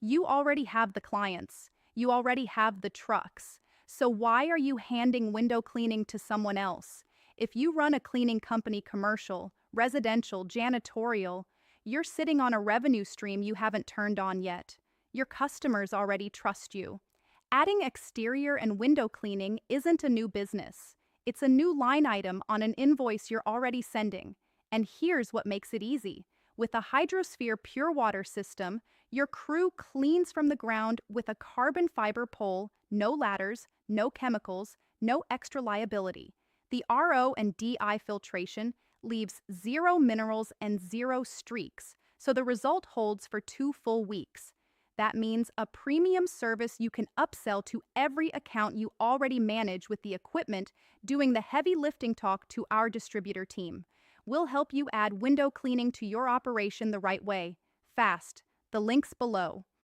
You already have the clients. You already have the trucks. So why are you handing window cleaning to someone else? If you run a cleaning company commercial, residential, janitorial, you're sitting on a revenue stream you haven't turned on yet. Your customers already trust you. Adding exterior and window cleaning isn't a new business. It's a new line item on an invoice you're already sending. And here's what makes it easy. With a Hydrosphere pure water system, your crew cleans from the ground with a carbon fiber pole, no ladders, no chemicals, no extra liability. The RO and DI filtration leaves zero minerals and zero streaks, so the result holds for 2 full weeks. That means a premium service you can upsell to every account you already manage with the equipment doing the heavy lifting talk to our distributor team. We'll help you add window cleaning to your operation the right way. Fast. The link's below.